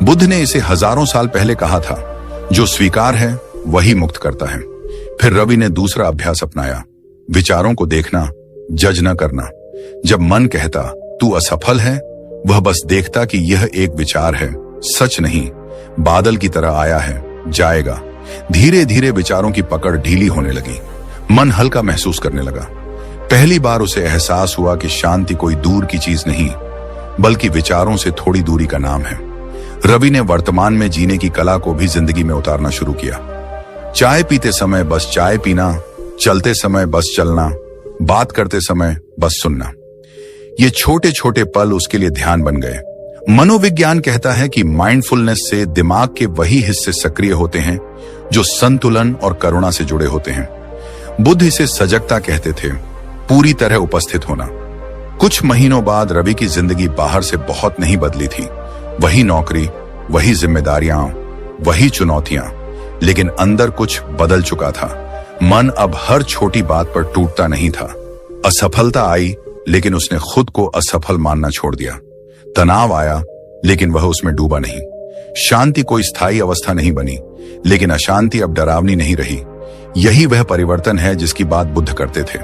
बुद्ध ने इसे हजारों साल पहले कहा था, जो स्वीकार है वही मुक्त करता है। फिर रवि ने दूसरा अभ्यास अपनाया, विचारों को देखना, जज न करना। जब मन कहता तू असफल है, वह बस देखता कि यह एक विचार है, सच नहीं, बादल की तरह आया है, जाएगा। धीरे धीरे विचारों की पकड़ ढीली होने लगी, मन हल्का महसूस करने लगा। पहली बार उसे एहसास हुआ कि शांति कोई दूर की चीज नहीं, बल्कि विचारों से थोड़ी दूरी का नाम है। रवि ने वर्तमान में जीने की कला को भी जिंदगी में उतारना शुरू किया। चाय पीते समय बस चाय पीना, चलते समय बस चलना, बात करते समय बस सुनना। ये छोटे छोटे पल उसके लिए ध्यान बन गए। मनोविज्ञान कहता है कि माइंडफुलनेस से दिमाग के वही हिस्से सक्रिय होते हैं जो संतुलन और करुणा से जुड़े होते हैं। बुद्ध इसे सजगता कहते थे, पूरी तरह उपस्थित होना। कुछ महीनों बाद रवि की जिंदगी बाहर से बहुत नहीं बदली थी। वही नौकरी, वही जिम्मेदारियां, वही चुनौतियां, लेकिन अंदर कुछ बदल चुका था। मन अब हर छोटी बात पर टूटता नहीं था। असफलता आई, लेकिन उसने खुद को असफल मानना छोड़ दिया। तनाव आया, लेकिन वह उसमें डूबा नहीं। शांति कोई स्थायी अवस्था नहीं बनी, लेकिन अशांति अब डरावनी नहीं रही। यही वह परिवर्तन है जिसकी बात बुद्ध करते थे।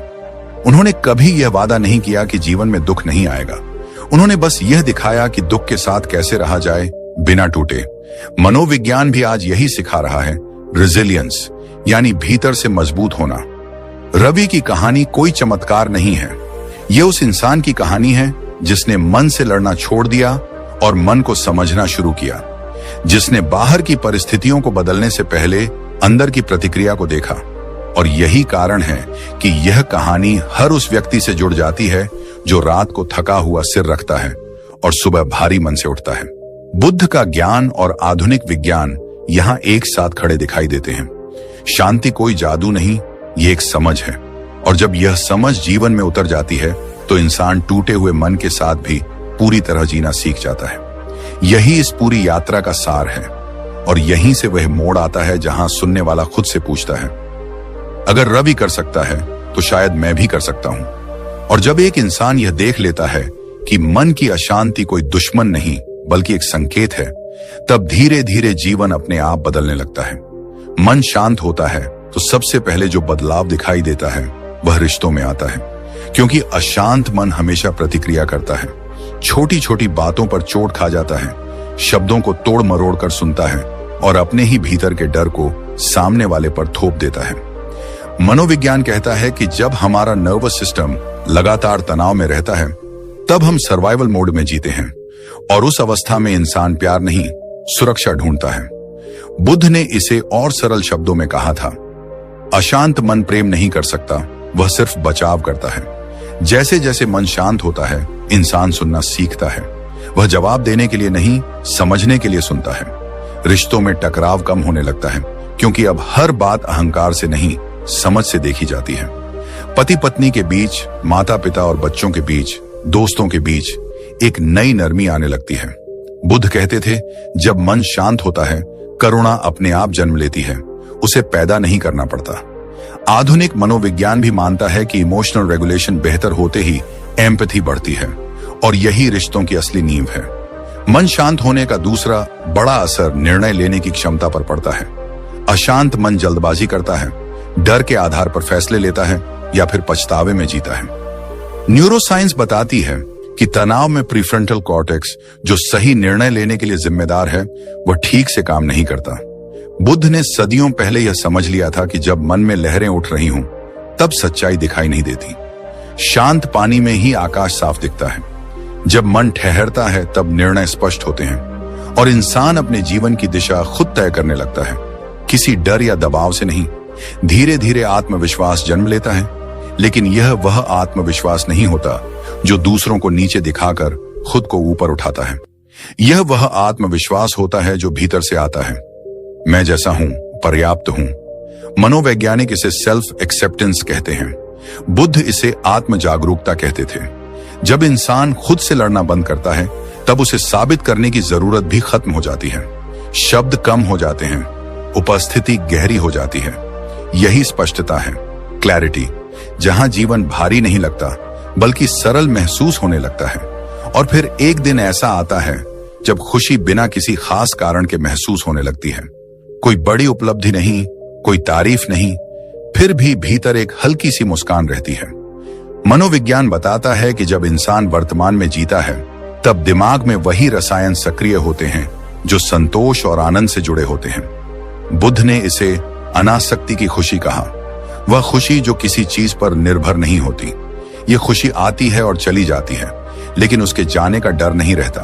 उन्होंने कभी यह वादा नहीं किया कि जीवन में दुख नहीं आएगा। उन्होंने बस यह दिखाया कि दुख के साथ कैसे रहा जाए बिना टूटे। मनोविज्ञान भी आज यही सिखा रहा है, रेजिलियंस, यानी भीतर से मजबूत होना। रवि की कहानी कोई चमत्कार नहीं है, यह उस इंसान की कहानी है जिसने मन से लड़ना छोड़ दिया और मन को समझना शुरू किया, जिसने बाहर की परिस्थितियों को बदलने से पहले अंदर की प्रतिक्रिया को देखा। और यही कारण है कि यह कहानी हर उस व्यक्ति से जुड़ जाती है जो रात को थका हुआ सिर रखता है और सुबह भारी मन से उठता है। बुद्ध का ज्ञान और आधुनिक विज्ञान यहां एक साथ खड़े दिखाई देते हैं। शांति कोई जादू नहीं, ये एक समझ है। और जब यह समझ जीवन में उतर जाती है तो इंसान टूटे हुए मन के साथ भी पूरी तरह जीना सीख जाता है। यही इस पूरी यात्रा का सार है। और यहीं से वह मोड़ आता है जहां सुनने वाला खुद से पूछता है, अगर रवि कर सकता है तो शायद मैं भी कर सकता हूं। और जब एक इंसान यह देख लेता है कि मन की अशांति कोई दुश्मन नहीं बल्कि एक संकेत है, तब धीरे धीरे जीवन अपने आप बदलने लगता है। मन शांत होता है तो सबसे पहले जो बदलाव दिखाई देता है वह रिश्तों में आता है, क्योंकि अशांत मन हमेशा प्रतिक्रिया करता है, छोटी छोटी बातों पर चोट खा जाता है, शब्दों को तोड़ मरोड़ कर सुनता है और अपने ही भीतर के डर को सामने वाले पर थोप देता है। मनोविज्ञान कहता है कि जब हमारा नर्वस सिस्टम लगातार तनाव में रहता है, तब हम सर्वाइवल मोड में जीते हैं और उस अवस्था में इंसान प्यार नहीं, सुरक्षा ढूंढता है। बुद्ध ने इसे और सरल शब्दों में कहा था, अशांत मन प्रेम नहीं कर सकता, वह सिर्फ बचाव करता है। जैसे जैसे मन शांत होता है, इंसान सुनना सीखता है। वह जवाब देने के लिए नहीं, समझने के लिए सुनता है। रिश्तों में टकराव कम होने लगता है, क्योंकि अब हर बात अहंकार से नहीं, समझ से देखी जाती है। पति पत्नी के बीच, माता पिता और बच्चों के बीच, दोस्तों के बीच, एक नई नरमी आने लगती है। बुद्ध कहते थे, जब मन शांत होता है, करुणा अपने आप जन्म लेती है, उसे पैदा नहीं करना पड़ता। आधुनिक मनोविज्ञान भी मानता है कि इमोशनल रेगुलेशन बेहतर होते ही एम्पैथी बढ़ती है, और यही रिश्तों की असली नींव है। मन शांत होने का दूसरा बड़ा असर निर्णय लेने की क्षमता पर पड़ता है। अशांत मन जल्दबाजी करता है, डर के आधार पर फैसले लेता है या फिर पछतावे में जीता है। न्यूरोसाइंस बताती है कि तनाव में प्रीफ्रंटल कॉर्टेक्स, जो सही निर्णय लेने के लिए जिम्मेदार है, वह ठीक से काम नहीं करता। बुद्ध ने सदियों पहले यह समझ लिया था कि जब मन में लहरें उठ रही हों, तब सच्चाई दिखाई नहीं देती। शांत पानी में ही आकाश साफ दिखता है। जब मन ठहरता है, तब निर्णय स्पष्ट होते हैं और इंसान अपने जीवन की दिशा खुद तय करने लगता है, किसी डर या दबाव से नहीं। धीरे धीरे आत्मविश्वास जन्म लेता है, लेकिन यह वह आत्मविश्वास नहीं होता जो दूसरों को नीचे दिखाकर खुद को ऊपर उठाता है। यह वह आत्मविश्वास होता है जो भीतर से आता है। मैं जैसा हूं, पर्याप्त हूं। मनोवैज्ञानिक इसे सेल्फ एक्सेप्टेंस कहते हैं। बुद्ध इसे आत्म जागरूकता कहते थे। जब इंसान खुद से लड़ना बंद करता है, तब उसे साबित करने की जरूरत भी खत्म हो जाती है। शब्द कम हो जाते हैं, उपस्थिति गहरी हो जाती है। यही स्पष्टता है, क्लैरिटी, जहां जीवन भारी नहीं लगता बल्कि सरल महसूस होने लगता है। और फिर एक दिन ऐसा आता है जब खुशी बिना किसी खास कारण के महसूस होने लगती है। कोई बड़ी उपलब्धि नहीं, कोई तारीफ नहीं, फिर भी भीतर एक हल्की सी मुस्कान रहती है। मनोविज्ञान बताता है कि जब इंसान वर्तमान में जीता है, तब दिमाग में वही रसायन सक्रिय होते हैं जो संतोष और आनंद से जुड़े होते हैं। बुद्ध ने इसे अनासक्ति की खुशी कहा। वह खुशी जो किसी चीज पर निर्भर नहीं होती। ये खुशी आती है और चली जाती है, लेकिन उसके जाने का डर नहीं रहता,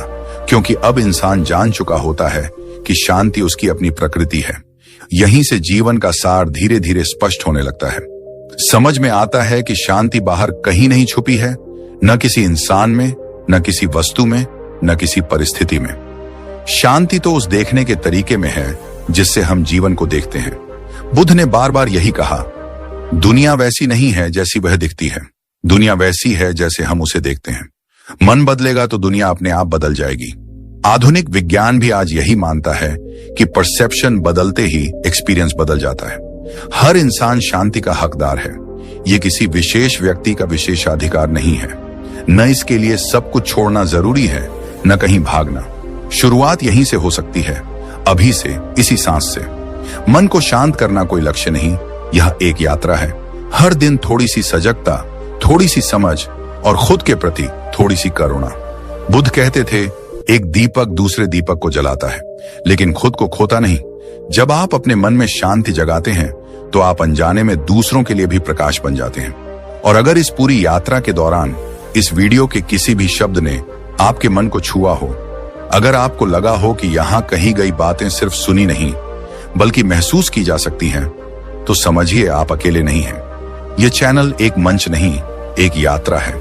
क्योंकि अब इंसान जान चुका होता है कि शांति उसकी अपनी प्रकृति है। यहीं से जीवन का सार धीरे धीरे स्पष्ट होने लगता है। समझ में आता है कि शांति बाहर कहीं नहीं छुपी है, न किसी इंसान में, न किसी वस्तु में, न किसी परिस्थिति में। शांति तो उस देखने के तरीके में है जिससे हम जीवन को देखते हैं। बुद्ध ने बार बार यही कहा, दुनिया वैसी नहीं है जैसी वह दिखती है, दुनिया वैसी है जैसे हम उसे देखते हैं। मन बदलेगा तो दुनिया अपने आप बदल जाएगी। आधुनिक विज्ञान भी आज यही मानता है कि परसेप्शन बदलते ही एक्सपीरियंस बदल जाता है। हर इंसान शांति का हकदार है। यह किसी विशेष व्यक्ति का विशेषाधिकार नहीं है। न इसके लिए सब कुछ छोड़ना जरूरी है, न कहीं भागना। शुरुआत यहीं से हो सकती है, अभी से, इसी सांस से। मन को शांत करना कोई लक्ष्य नहीं, यह एक यात्रा है। हर दिन थोड़ी सी सजगता, थोड़ी सी समझ और खुद के प्रति थोड़ी सी करुणा। बुद्ध कहते थे, एक दीपक दूसरे दीपक को जलाता है, लेकिन खुद को खोता नहीं। जब आप अपने मन में शांति जगाते हैं, तो आप अनजाने में दूसरों के लिए भी प्रकाश बन जाते हैं। और अगर इस पूरी यात्रा के दौरान इस वीडियो के किसी भी शब्द ने आपके मन को छुआ हो, अगर आपको लगा हो कि यहां कही गई बातें सिर्फ सुनी नहीं बल्कि महसूस की जा सकती हैं, तो समझिए आप अकेले नहीं हैं। यह चैनल एक मंच नहीं, एक यात्रा है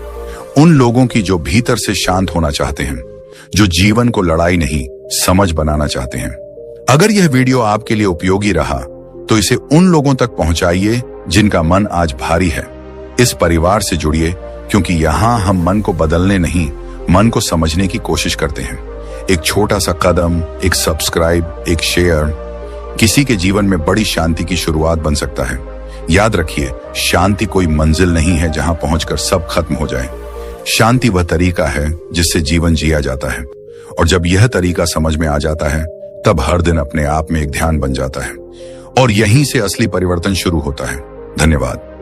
उन लोगों की जो भीतर से शांत होना चाहते हैं, जो जीवन को लड़ाई नहीं समझ बनाना चाहते हैं। अगर यह वीडियो आपके लिए उपयोगी रहा, तो इसे उन लोगों तक पहुंचाइए जिनका मन आज भारी है। इस परिवार से जुड़िए, क्योंकि यहां हम मन को बदलने नहीं, मन को समझने की कोशिश करते हैं। एक छोटा सा कदम, एक सब्सक्राइब, एक शेयर किसी के जीवन में बड़ी शांति की शुरुआत बन सकता है। याद रखिए, शांति कोई मंजिल नहीं है जहां पहुंचकर सब खत्म हो जाए। शांति वह तरीका है जिससे जीवन जिया जाता है, और जब यह तरीका समझ में आ जाता है, तब हर दिन अपने आप में एक ध्यान बन जाता है, और यहीं से असली परिवर्तन शुरू होता है। धन्यवाद।